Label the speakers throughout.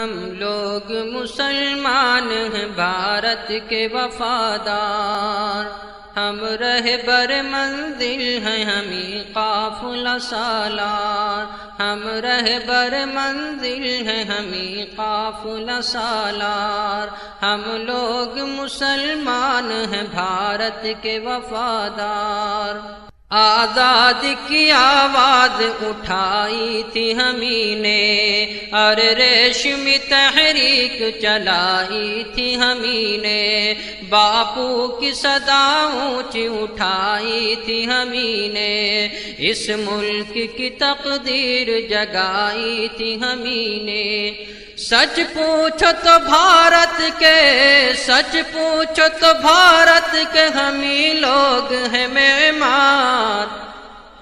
Speaker 1: ہم لوگ مسلمان ہیں بھارت کے وفادار، ہم رہبر منزل ہیں ہمیں قافلہ سالار، ہم رہبر منزل ہیں ہمیں قافلہ سالار، ہم لوگ مسلمان ہیں بھارت کے وفادار۔ آزادی کی آواز اٹھائی تھی ہمیں نے، اور ریشمی تحریک چلائی تھی ہمیں نے، باپو کی صدا اونچی اٹھائی تھی ہمیں نے، اس ملک کی تقدیر جگائی تھی ہمیں نے۔ سچ پوچھو تو بھارت کے، سچ پوچھو تو بھارت کے ہمیں لوگ ہیں معمار،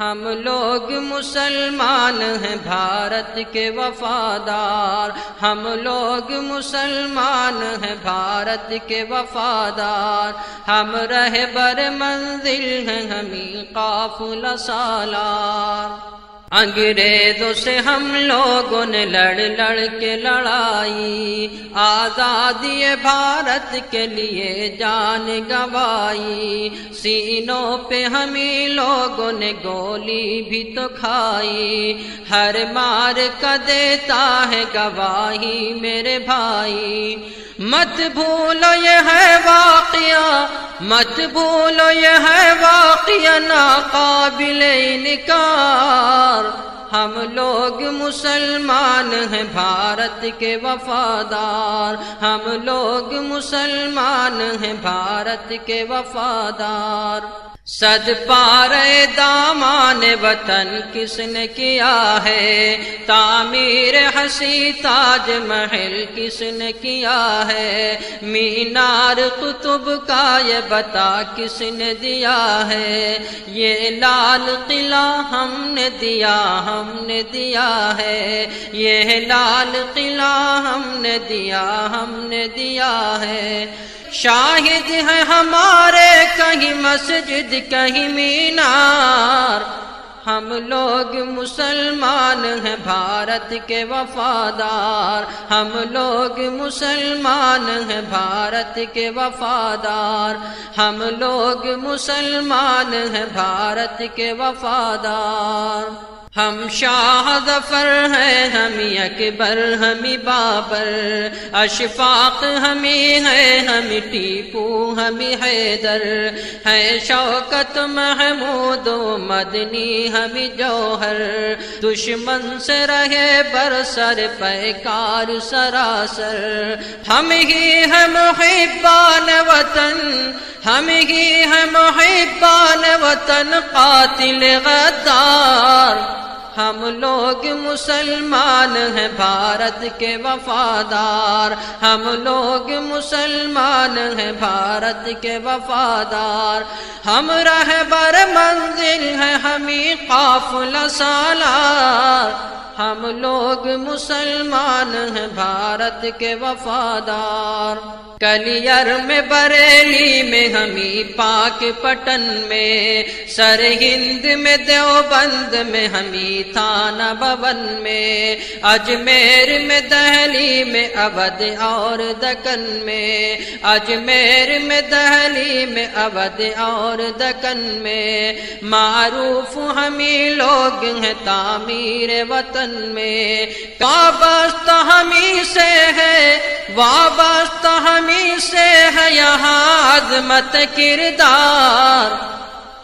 Speaker 1: ہم لوگ مسلمان ہیں بھارت کے وفادار، ہم لوگ مسلمان ہیں بھارت کے وفادار، ہم رہبر منزل ہیں ہمیں قافلہ سالار۔ انگریزوں سے ہم لوگوں نے لڑ لڑ کے لڑائی، آزادی بھارت کے لیے جان گنوائی، سینوں پہ ہمیں لوگوں نے گولی بھی تو کھائی، ہر مار کا دیتا ہے گواہی میرے بھائی۔ مت بھولو یہ ہے واقعہ، مت بھولو یہ ہے واقعہ ناقابل انکار، ہم لوگ مسلمان ہیں بھارت کے وفادار، ہم لوگ مسلمان ہیں بھارت کے وفادار۔ صد پارے دامان وطن کس نے کیا ہے، تعمیر حسین تاج محل کس نے کیا ہے، مینار قطب کا یہ بتا کس نے دیا ہے، یہ لال قلعہ ہم نے دیا، ہم نے دیا ہے، یہ لال قلعہ ہم نے دیا، ہم نے دیا ہے۔ شاہد ہیں ہمارے کہیں مسجد کہیں مینار، ہم لوگ مسلمان ہیں بھارت کے وفادار، ہم لوگ مسلمان ہیں بھارت کے وفادار، ہم لوگ مسلمان ہیں بھارت کے وفادار۔ ہم شاہ ظفر ہیں ہمیں اکبر ہمیں بابر، اشفاق ہمیں ہے ہمیں ٹیپو ہمیں حیدر، ہے شوکت محمود و مدنی ہمیں جوہر، دشمن سے رہے برسر پیکار سراسر، ہم ہی ہیں محبان وطن، ہم ہی ہیں محبان وطن قاتل غدار، ہم لوگ مسلمان ہیں بھارت کے وفادار، ہم لوگ مسلمان ہیں بھارت کے وفادار، ہم رہبر منزل ہیں ہمیں قافلہ سالار، ہم لوگ مسلمان ہیں بھارت کے وفادار۔ کلیر میں بریلی میں ہمیں پاک پٹن میں، سرہند میں دیوبند میں ہمیں تھانہ بھون میں، اجمیر میں دہلی میں اودھ اور دکن میں، اجمیر میں دہلی میں اودھ اور دکن میں، معروف ہمیں لوگ ہیں تعمیر وطن میں، وابستہ ہمیں سے ہے، وابستہ ہمیں سے ہے یہاں عظمت کردار،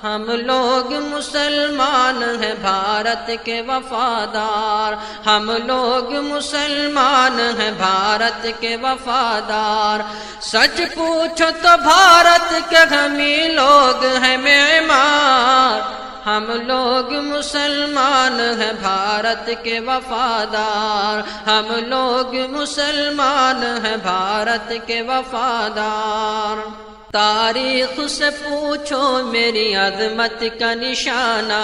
Speaker 1: ہم لوگ مسلمان ہیں بھارت کے وفادار، ہم لوگ مسلمان ہیں بھارت کے وفادار۔ سچ پوچھو تو بھارت کے ہمیں لوگ ہیں معمار، ہم لوگ مسلمان ہیں بھارت کے وفادار، ہم لوگ مسلمان ہیں بھارت کے وفادار۔ تاریخ سے پوچھو میری عظمت کا نشانہ،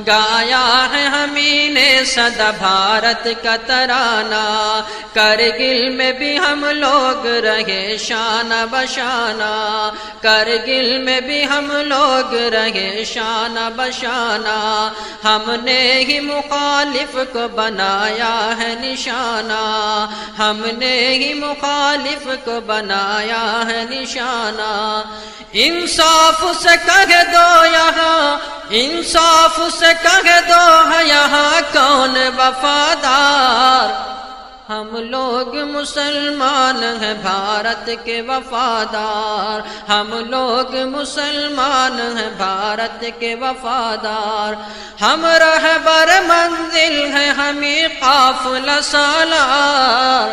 Speaker 1: گایا ہے ہمیں نے صدا بھارت کا ترانہ، کرگل میں بھی ہم لوگ رہے شانہ بشانہ، کرگل میں بھی ہم لوگ رہے شانہ بشانہ، ہم نے ہی مخالف کو بنایا ہے نشانہ، ہم نے ہی مخالف کو بنایا ہے نشانہ۔ انصاف سے کہہ دو یہاں، انصاف سے کہہ دو ہے یہاں کون وفادار، ہم لوگ مسلمان ہیں بھارت کے وفادار، ہم لوگ مسلمان ہیں بھارت کے وفادار، ہم رہبر منزل ہیں ہمیں قافلہ سالار،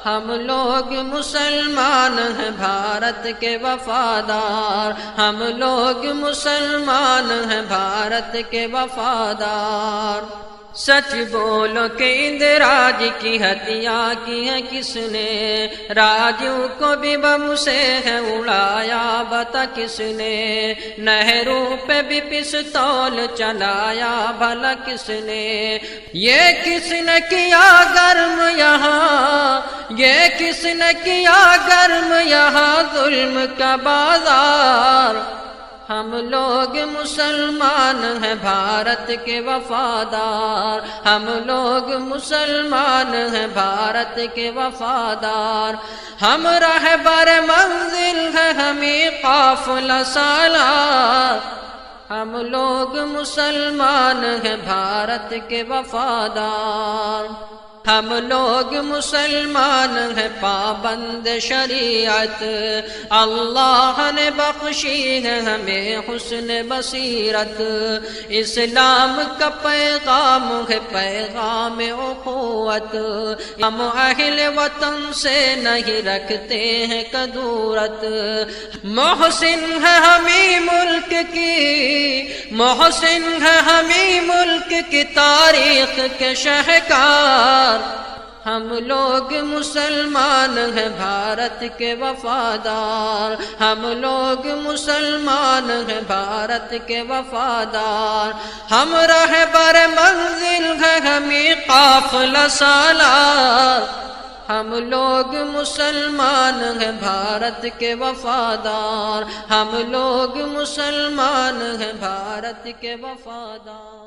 Speaker 1: ہم لوگ مسلمان ہیں بھارت کے وفادار، ہم لوگ مسلمان ہیں بھارت کے وفادار۔ سچ بولو کہ اندراج کی ہتیا کی ہے کس نے، راجو کو بھی بم سے ہے اڑایا بتا کس نے، نہرو پہ بھی پستول چلایا بھلا کس نے، یہ کس نے کیا گرم یہاں، یہ کس نے کیا گرم یہاں ظلم کا بازار، ہم لوگ مسلمان ہیں بھارت کے وفادار، ہم لوگ مسلمان ہیں بھارت کے وفادار، ہم رہبر منزل ہیں ہمیں قافلہ سالار، ہم لوگ مسلمان ہیں بھارت کے وفادار، ہم لوگ مسلمان ہیں پابند شریعت، اللہ نے بخشی ہے ہمیں حسن بصیرت، اسلام کا پیغام ہے پیغام اخوت، ہم اہل وطن سے نہیں رکھتے ہیں کدورت، محسن ہے ہمیں ملک کی، محسن ہے ہمیں ملک کی تاریخ کے شہکار، ہم لوگ مسلمان ہیں بھارت کے وفادار، ہم لوگ مسلمان ہیں بھارت کے وفادار، ہم رہبر منزل ہیں ہمیں قافلہ سالار، ہم لوگ مسلمان ہیں بھارت کے وفادار، ہم لوگ مسلمان ہیں بھارت کے وفادار۔